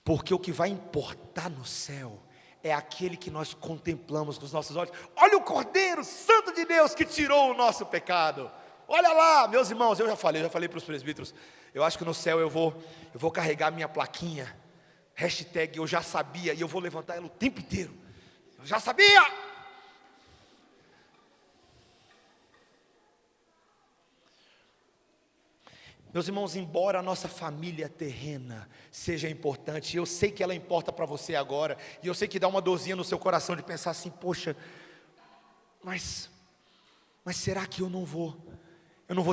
Porque o que vai importar no céu é aquele que nós contemplamos com os nossos olhos. Olha o Cordeiro Santo de Deus que tirou o nosso pecado. Olha lá, meus irmãos, eu já falei para os presbíteros, eu acho que no céu eu vou carregar minha plaquinha, hashtag eu já sabia, e eu vou levantar ela o tempo inteiro. Eu já sabia! Meus irmãos, embora a nossa família terrena seja importante, eu sei que ela importa para você agora, e eu sei que dá uma dorzinha no seu coração de pensar assim: poxa, mas será que eu não vou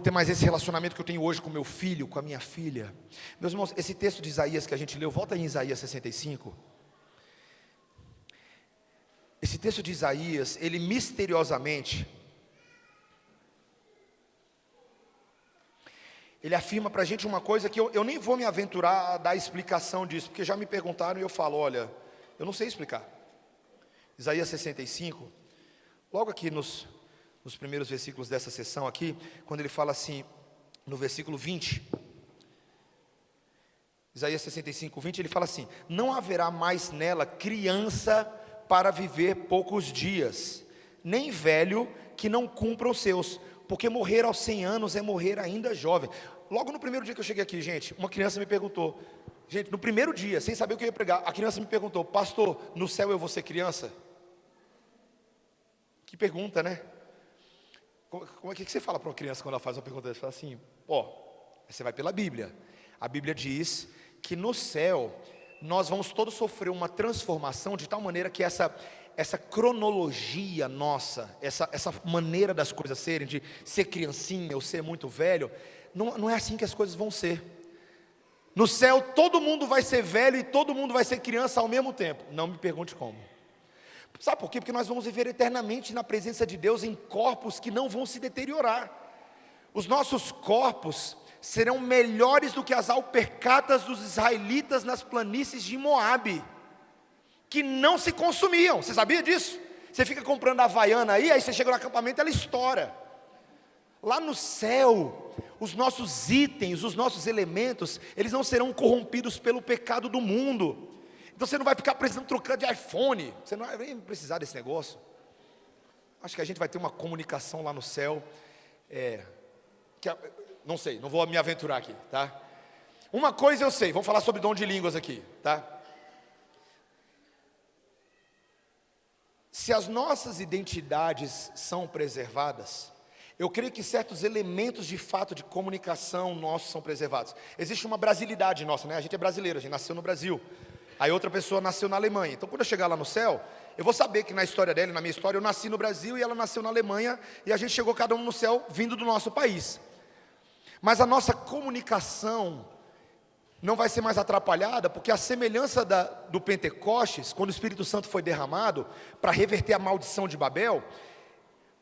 ter mais esse relacionamento que eu tenho hoje com meu filho, com a minha filha? Meus irmãos, esse texto de Isaías que a gente leu, volta em Isaías 65. Esse texto de Isaías, ele misteriosamente, ele afirma para a gente uma coisa que eu nem vou me aventurar a dar explicação disso, porque já me perguntaram e eu falo: olha, eu não sei explicar. Isaías 65, logo aqui nos primeiros versículos dessa sessão aqui, quando ele fala assim, no versículo 20, Isaías 65, 20, ele fala assim: não haverá mais nela criança para viver poucos dias, nem velho que não cumpra os seus, porque morrer aos 100 anos é morrer ainda jovem. Logo no primeiro dia que eu cheguei aqui, gente, uma criança me perguntou, gente, no primeiro dia, sem saber o que eu ia pregar, a criança me perguntou: pastor, no céu eu vou ser criança? Que pergunta, né? Como é que você fala para uma criança quando ela faz uma pergunta? Você fala assim, ó, você vai pela Bíblia. A Bíblia diz que no céu nós vamos todos sofrer uma transformação de tal maneira que essa cronologia nossa, essa maneira das coisas serem, de ser criancinha ou ser muito velho, não é assim que as coisas vão ser. No céu todo mundo vai ser velho e todo mundo vai ser criança ao mesmo tempo. Não me pergunte como. Sabe por quê? Porque nós vamos viver eternamente na presença de Deus em corpos que não vão se deteriorar. Os nossos corpos serão melhores do que as alpercatas dos israelitas nas planícies de Moabe, que não se consumiam. Você sabia disso? Você fica comprando a Havaiana aí você chega no acampamento e ela estoura. Lá no céu, os nossos itens, os nossos elementos, eles não serão corrompidos pelo pecado do mundo. Então você não vai ficar precisando trocar de iPhone, você não vai precisar desse negócio. Acho que a gente vai ter uma comunicação lá no céu, não sei, não vou me aventurar aqui, tá? Uma coisa eu sei, vamos falar sobre dom de línguas aqui, tá? Se as nossas identidades são preservadas, eu creio que certos elementos de fato de comunicação nossos são preservados. Existe uma brasilidade nossa, né? A gente é brasileiro, a gente nasceu no Brasil. Aí outra pessoa nasceu na Alemanha. Então quando eu chegar lá no céu, eu vou saber que na história dela, na minha história, eu nasci no Brasil e ela nasceu na Alemanha, e a gente chegou cada um no céu vindo do nosso país. Mas a nossa comunicação não vai ser mais atrapalhada, porque a semelhança do Pentecostes, quando o Espírito Santo foi derramado para reverter a maldição de Babel,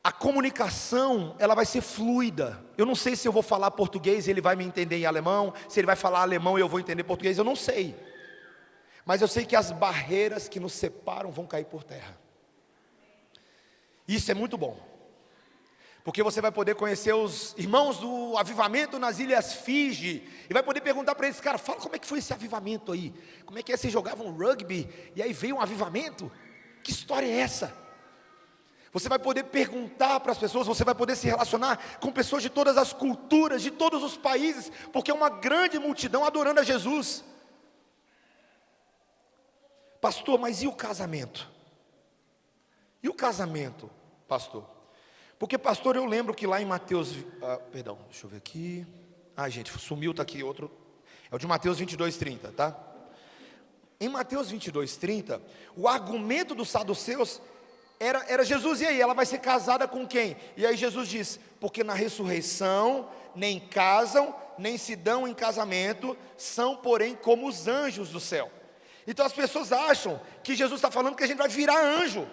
a comunicação, ela vai ser fluida. Eu não sei se eu vou falar português e ele vai me entender em alemão, se ele vai falar alemão e eu vou entender português, eu não sei. Mas eu sei que as barreiras que nos separam vão cair por terra. Isso é muito bom, porque você vai poder conhecer os irmãos do avivamento nas Ilhas Fiji, e vai poder perguntar para eles, cara, fala como é que foi esse avivamento aí, como é que vocês jogavam rugby, e aí veio um avivamento, que história é essa? Você vai poder perguntar para as pessoas, você vai poder se relacionar com pessoas de todas as culturas, de todos os países, porque é uma grande multidão adorando a Jesus. Pastor, mas e o casamento? E o casamento, pastor? Porque, pastor, eu lembro que lá em Mateus, deixa eu ver aqui. Gente, sumiu, está aqui outro. É o de Mateus 22:30, tá? Em Mateus 22:30, o argumento dos saduceus era Jesus, e aí, ela vai ser casada com quem? E aí Jesus diz, porque na ressurreição, nem casam, nem se dão em casamento, são porém como os anjos do céu. Então as pessoas acham que Jesus está falando que a gente vai virar anjo.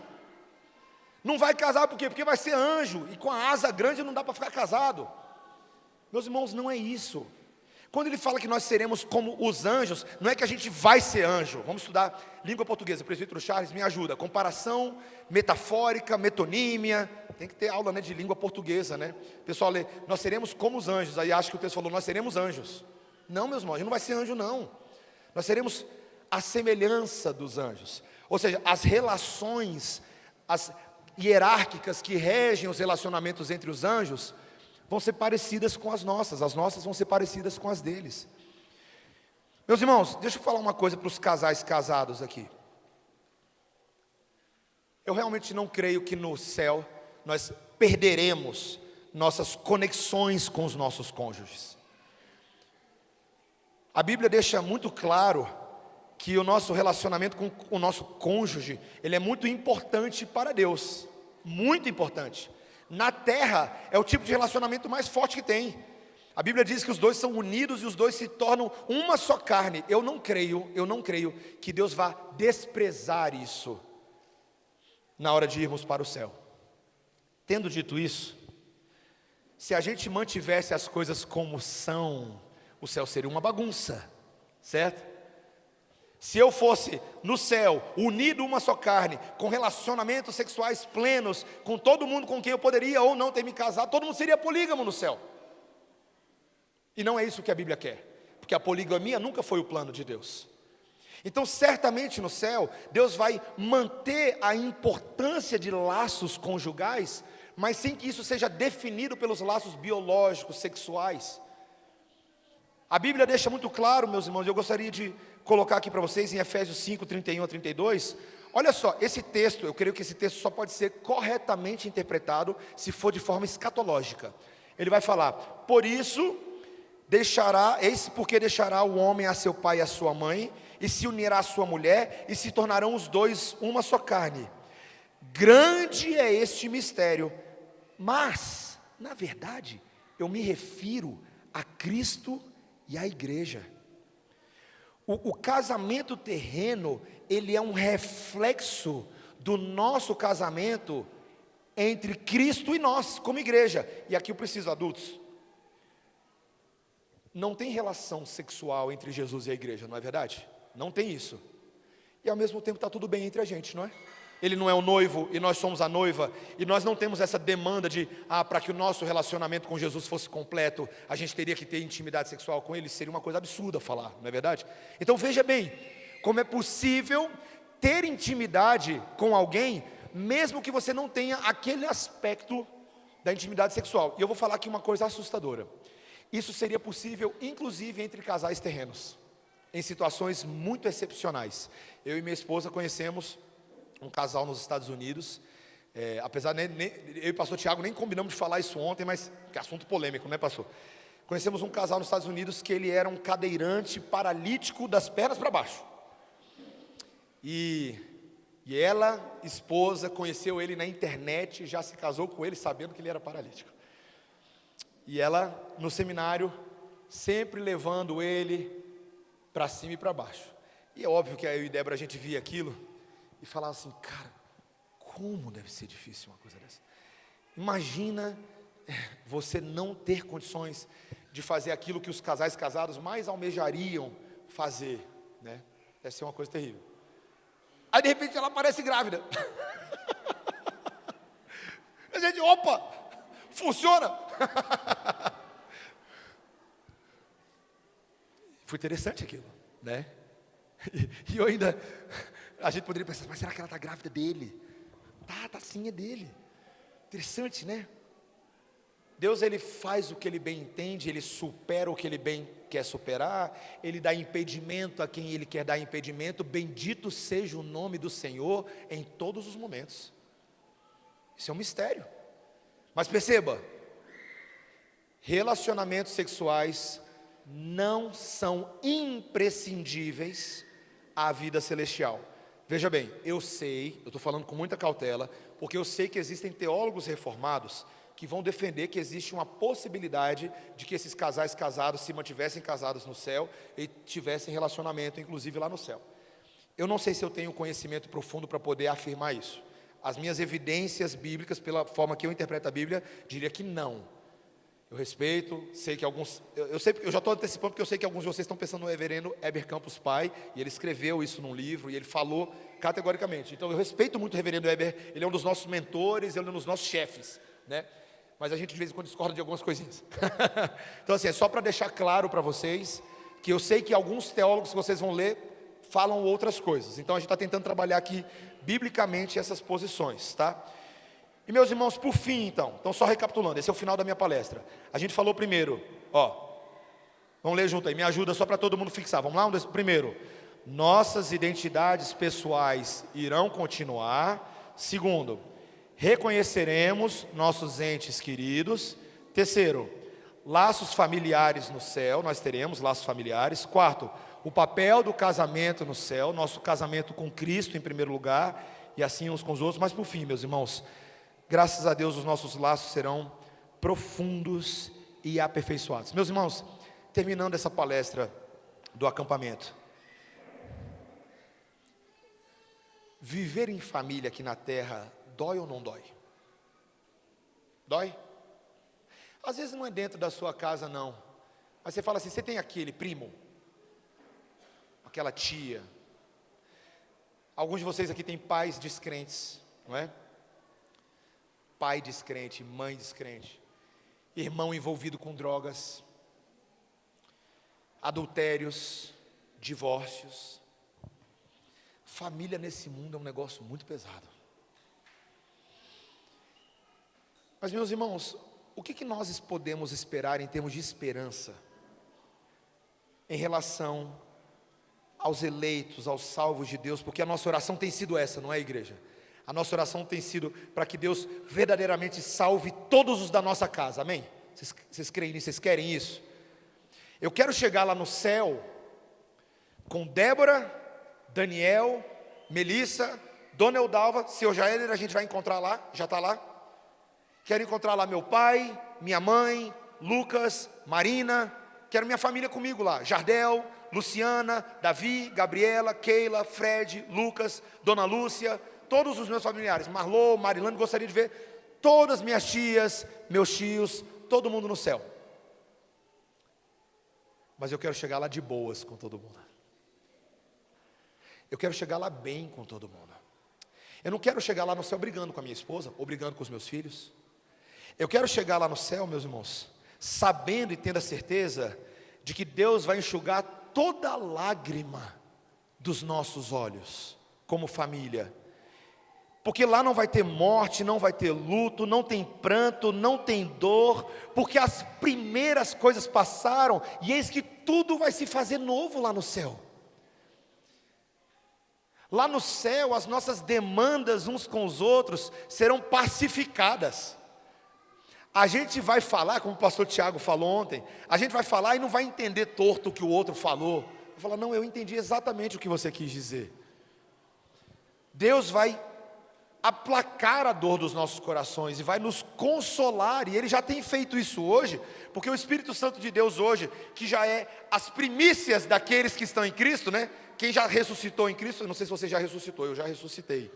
Não vai casar por quê? Porque vai ser anjo, e com a asa grande não dá para ficar casado. Meus irmãos, não é isso. Quando ele fala que nós seremos como os anjos, não é que a gente vai ser anjo. Vamos estudar língua portuguesa, o presbítero Charles me ajuda. Comparação metafórica, metonímia. Tem que ter aula, né, de língua portuguesa, né? O pessoal lê, nós seremos como os anjos. Aí acha que o texto falou, nós seremos anjos. Não, meus irmãos, a gente não vai ser anjo não. Nós seremos a semelhança dos anjos. Ou seja, as relações hierárquicas que regem os relacionamentos entre os anjos vão ser parecidas com as nossas vão ser parecidas com as deles. Meus irmãos, deixa eu falar uma coisa para os casais casados aqui. Eu realmente não creio que no céu nós perderemos nossas conexões com os nossos cônjuges. A Bíblia deixa muito claro que o nosso relacionamento com o nosso cônjuge, ele é muito importante para Deus, muito importante. Na terra, é o tipo de relacionamento mais forte que tem. A Bíblia diz que os dois são unidos e os dois se tornam uma só carne. Eu não creio que Deus vá desprezar isso na hora de irmos para o céu. Tendo dito isso, se a gente mantivesse as coisas como são, o céu seria uma bagunça, certo? Se eu fosse no céu, unido uma só carne, com relacionamentos sexuais plenos, com todo mundo com quem eu poderia ou não ter me casado, todo mundo seria polígamo no céu. E não é isso que a Bíblia quer, porque a poligamia nunca foi o plano de Deus. Então certamente no céu, Deus vai manter a importância de laços conjugais, mas sem que isso seja definido pelos laços biológicos, sexuais. A Bíblia deixa muito claro, meus irmãos, eu gostaria de colocar aqui para vocês em Efésios 5, 31 a 32. Olha só, esse texto, eu creio que esse texto só pode ser corretamente interpretado se for de forma escatológica. Ele vai falar: por isso eis porque deixará o homem a seu pai e a sua mãe, e se unirá à sua mulher, e se tornarão os dois uma só carne. Grande é este mistério, mas, na verdade, eu me refiro a Cristo e à igreja. O casamento terreno, ele é um reflexo do nosso casamento entre Cristo e nós, como igreja. E aqui eu preciso, adultos, não tem relação sexual entre Jesus e a igreja, não é verdade? Não tem isso. E ao mesmo tempo está tudo bem entre a gente, não é? Ele não é o noivo e nós somos a noiva, e nós não temos essa demanda de, para que o nosso relacionamento com Jesus fosse completo, a gente teria que ter intimidade sexual com ele. Seria uma coisa absurda falar, não é verdade? Então veja bem, como é possível ter intimidade com alguém, mesmo que você não tenha aquele aspecto da intimidade sexual. E eu vou falar aqui uma coisa assustadora. Isso seria possível, inclusive, entre casais terrenos, em situações muito excepcionais. Eu e minha esposa conhecemos um casal nos Estados Unidos, apesar de eu e o pastor Tiago nem combinamos de falar isso ontem, mas que é assunto polêmico, né, pastor? Conhecemos um casal nos Estados Unidos que ele era um cadeirante paralítico das pernas para baixo. E ela, esposa, conheceu ele na internet, já se casou com ele sabendo que ele era paralítico. E ela, no seminário, sempre levando ele para cima e para baixo. E é óbvio que eu e Débora, a gente via aquilo e falava assim: cara, como deve ser difícil uma coisa dessa. Imagina você não ter condições de fazer aquilo que os casais casados mais almejariam fazer, né? Deve ser uma coisa terrível. Aí de repente ela aparece grávida. A gente, opa, funciona. Foi interessante aquilo, né? E eu ainda, a gente poderia pensar: mas será que ela está grávida dele? Tá sim, é dele. Interessante, né? Deus, ele faz o que ele bem entende, ele supera o que ele bem quer superar, ele dá impedimento a quem ele quer dar impedimento. Bendito seja o nome do Senhor em todos os momentos. Isso é um mistério. Mas perceba, relacionamentos sexuais não são imprescindíveis à vida celestial. Veja bem, eu estou falando com muita cautela, porque eu sei que existem teólogos reformados que vão defender que existe uma possibilidade de que esses casais casados se mantivessem casados no céu e tivessem relacionamento, inclusive lá no céu. Eu não sei se eu tenho conhecimento profundo para poder afirmar isso. As minhas evidências bíblicas, pela forma que eu interpreto a Bíblia, diria que não. Eu respeito, sei que alguns, eu já estou antecipando, porque eu sei que alguns de vocês estão pensando no reverendo Heber Campos Pai, e ele escreveu isso num livro, e ele falou categoricamente. Então eu respeito muito o reverendo Heber, ele é um dos nossos mentores, ele é um dos nossos chefes, né? Mas a gente de vez em quando discorda de algumas coisinhas. Então assim, é só para deixar claro para vocês, que eu sei que alguns teólogos que vocês vão ler, falam outras coisas. Então a gente está tentando trabalhar aqui, biblicamente, essas posições, tá? E meus irmãos, por fim então só recapitulando, esse é o final da minha palestra. A gente falou primeiro, vamos ler junto aí, me ajuda só para todo mundo fixar, vamos lá? Primeiro, nossas identidades pessoais irão continuar. Segundo, reconheceremos nossos entes queridos. Terceiro, laços familiares no céu, nós teremos laços familiares. Quarto, o papel do casamento no céu, nosso casamento com Cristo em primeiro lugar, e assim uns com os outros. Mas por fim, meus irmãos, graças a Deus os nossos laços serão profundos e aperfeiçoados. Meus irmãos, terminando essa palestra do acampamento, viver em família aqui na terra dói ou não dói? Dói? Às vezes não é dentro da sua casa não, mas você fala assim: você tem aquele primo, aquela tia. Alguns de vocês aqui têm pais descrentes, não é? Pai descrente, mãe descrente, irmão envolvido com drogas, adultérios, divórcios. Família nesse mundo é um negócio muito pesado. Mas meus irmãos, o que nós podemos esperar em termos de esperança em relação aos eleitos, aos salvos de Deus, porque a nossa oração tem sido essa, não é, igreja? A nossa oração tem sido para que Deus verdadeiramente salve todos os da nossa casa, amém? Vocês creem nisso? Vocês querem isso? Eu quero chegar lá no céu com Débora, Daniel, Melissa, Dona Eudalva, seu Jair, a gente vai encontrar lá, já está lá. Quero encontrar lá meu pai, minha mãe, Lucas, Marina, quero minha família comigo lá, Jardel, Luciana, Davi, Gabriela, Keila, Fred, Lucas, Dona Lúcia, todos os meus familiares, Marlô, Marilane, gostaria de ver todas minhas tias, meus tios, todo mundo no céu. Mas eu quero chegar lá de boas com todo mundo. Eu quero chegar lá bem com todo mundo. Eu não quero chegar lá no céu brigando com a minha esposa, ou brigando com os meus filhos. Eu quero chegar lá no céu, meus irmãos, sabendo e tendo a certeza de que Deus vai enxugar toda lágrima dos nossos olhos, como família. Porque lá não vai ter morte, não vai ter luto, não tem pranto, não tem dor, porque as primeiras coisas passaram, e eis que tudo vai se fazer novo lá no céu. Lá no céu, as nossas demandas uns com os outros serão pacificadas. A gente vai falar, como o pastor Tiago falou ontem, a gente vai falar e não vai entender torto o que o outro falou. Vai falar, não, eu entendi exatamente o que você quis dizer. Deus vai aplacar a dor dos nossos corações e vai nos consolar, e Ele já tem feito isso hoje, porque o Espírito Santo de Deus hoje, que já é as primícias daqueles que estão em Cristo, né? Quem já ressuscitou em Cristo, eu não sei se você já ressuscitou, eu já ressuscitei.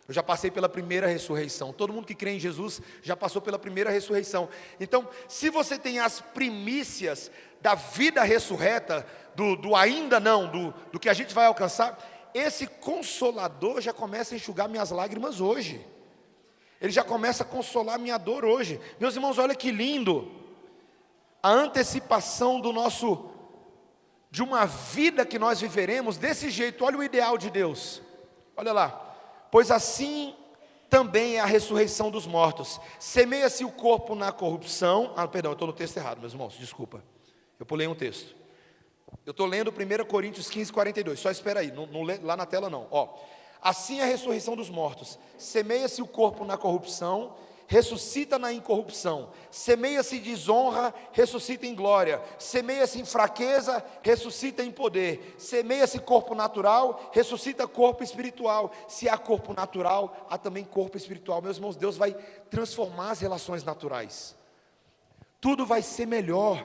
Eu já passei pela primeira ressurreição. Todo mundo que crê em Jesus já passou pela primeira ressurreição. Então, se você tem as primícias da vida ressurreta, do ainda não, do que a gente vai alcançar, esse Consolador já começa a enxugar minhas lágrimas hoje. Ele já começa a consolar minha dor hoje. Meus irmãos, olha que lindo. A antecipação de uma vida que nós viveremos desse jeito. Olha o ideal de Deus. Olha lá. Pois assim também é a ressurreição dos mortos. Semeia-se o corpo na corrupção. Perdão, eu estou no texto errado, meus irmãos, desculpa. Eu pulei um texto. Eu estou lendo 1 Coríntios 15, 42. Só espera aí, não lê lá na tela não. Assim é a ressurreição dos mortos. Semeia-se o corpo na corrupção, ressuscita na incorrupção. Semeia-se desonra, ressuscita em glória. Semeia-se em fraqueza, ressuscita em poder. Semeia-se corpo natural, ressuscita corpo espiritual. Se há corpo natural, há também corpo espiritual. Meus irmãos, Deus vai transformar as relações naturais. Tudo vai ser melhor.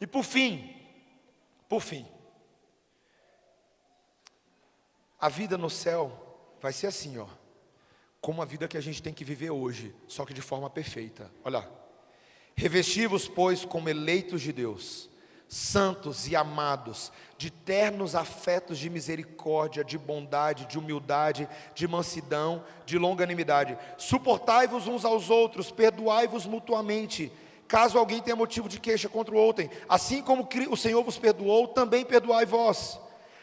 E por fim, a vida no céu vai ser assim, como a vida que a gente tem que viver hoje, só que de forma perfeita. Olha lá. Revesti-vos, pois, como eleitos de Deus, santos e amados, de ternos afetos de misericórdia, de bondade, de humildade, de mansidão, de longanimidade. Suportai-vos uns aos outros, perdoai-vos mutuamente, caso alguém tenha motivo de queixa contra o outrem. Assim como o Senhor vos perdoou, também perdoai vós.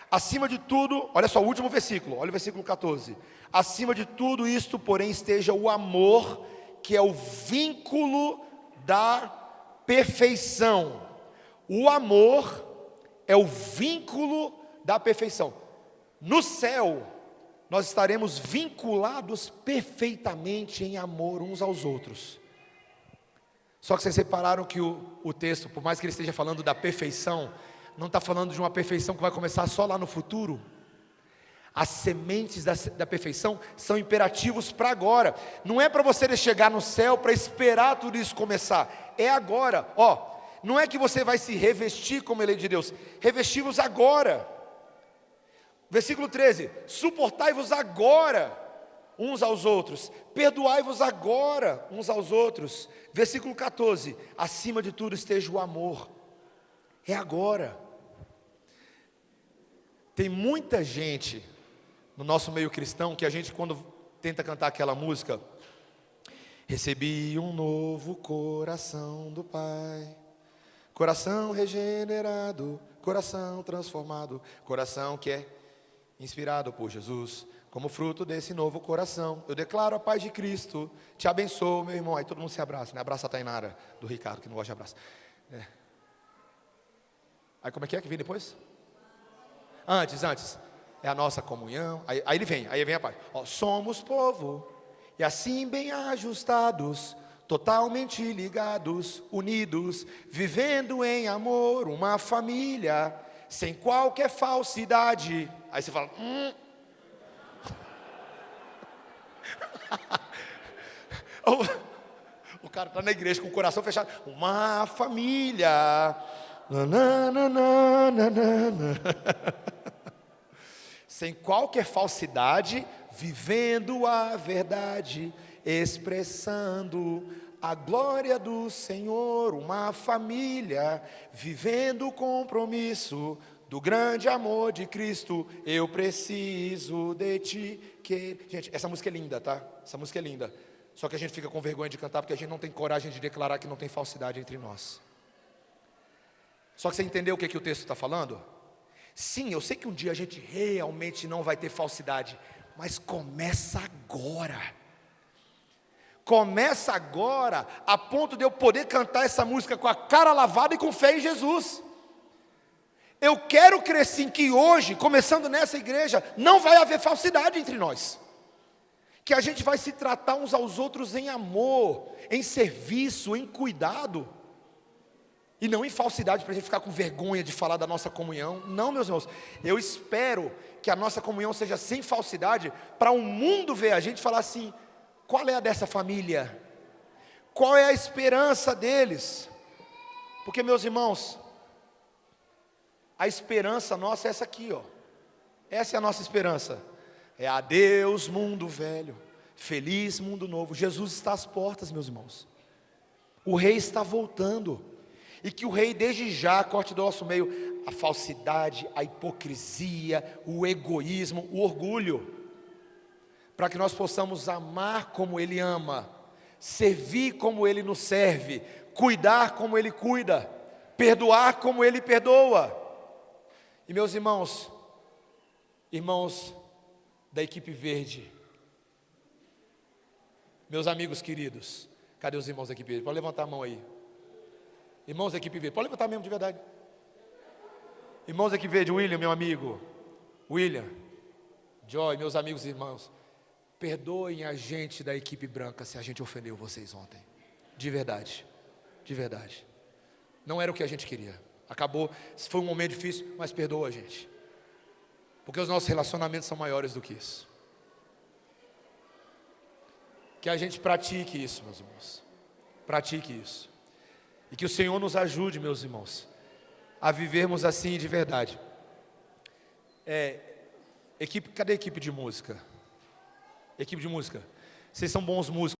Acima de tudo, olha só o último versículo, olha o versículo 14. Acima de tudo isto, porém, esteja o amor, que é o vínculo da perfeição. O amor é o vínculo da perfeição. No céu, nós estaremos vinculados perfeitamente em amor uns aos outros. Só que vocês repararam que o texto, por mais que ele esteja falando da perfeição, não está falando de uma perfeição que vai começar só lá no futuro. As sementes da perfeição são imperativos para agora. Não é para você chegar no céu para esperar tudo isso começar. É agora. Não é que você vai se revestir como eleito de Deus. Revesti-vos agora. Versículo 13. Suportai-vos agora uns aos outros. Perdoai-vos agora uns aos outros. Versículo 14. Acima de tudo esteja o amor. É agora. Tem muita gente no nosso meio cristão que a gente, quando tenta cantar aquela música, recebi um novo coração do Pai, coração regenerado, coração transformado, coração que é inspirado por Jesus. Como fruto desse novo coração, eu declaro a paz de Cristo, te abençoo, meu irmão. Aí todo mundo se abraça, né? Abraça a Tainara, do Ricardo, que não gosta de abraço. Aí como é que vem depois? Antes. É a nossa comunhão. Aí aí vem a parte. Ó, somos povo, e assim bem ajustados, totalmente ligados, unidos, vivendo em amor, uma família, sem qualquer falsidade. Aí você fala, O cara está na igreja com o coração fechado. Uma família. Sem qualquer falsidade, vivendo a verdade, expressando a glória do Senhor. Uma família, vivendo o compromisso do grande amor de Cristo. Eu preciso de ti. Gente, essa música é linda, tá? Essa música é linda. Só que a gente fica com vergonha de cantar porque a gente não tem coragem de declarar que não tem falsidade entre nós. Só que você entendeu o que o texto está falando? Sim, eu sei que um dia a gente realmente não vai ter falsidade, mas começa agora. Começa agora, a ponto de eu poder cantar essa música com a cara lavada e com fé em Jesus. Eu quero crer sim que hoje, começando nessa igreja, não vai haver falsidade entre nós. Que a gente vai se tratar uns aos outros em amor, em serviço, em cuidado. E não em falsidade, para a gente ficar com vergonha de falar da nossa comunhão. Não, meus irmãos, eu espero que a nossa comunhão seja sem falsidade, para o mundo ver a gente e falar assim, qual é a dessa família? Qual é a esperança deles? Porque, meus irmãos, a esperança nossa é essa aqui, ó. Essa é a nossa esperança. É adeus mundo velho, feliz mundo novo. Jesus está às portas, meus irmãos. O rei está voltando. E que o rei desde já corte do nosso meio a falsidade, a hipocrisia, o egoísmo, o orgulho. Para que nós possamos amar como Ele ama, servir como Ele nos serve, cuidar como Ele cuida, perdoar como Ele perdoa. E meus irmãos da equipe verde, meus amigos queridos, cadê os irmãos da equipe verde? Pode levantar a mão aí. Irmãos da equipe verde, pode levantar mesmo de verdade. Irmãos da equipe verde, William, meu amigo, William, Joy, meus amigos e irmãos, perdoem a gente da equipe branca se a gente ofendeu vocês ontem. De verdade, de verdade. Não era o que a gente queria. Acabou, foi um momento difícil, mas perdoa a gente. Porque os nossos relacionamentos são maiores do que isso. Que a gente pratique isso, meus irmãos. Pratique isso. E que o Senhor nos ajude, meus irmãos, a vivermos assim de verdade. Cadê a equipe de música? Equipe de música. Vocês são bons músicos.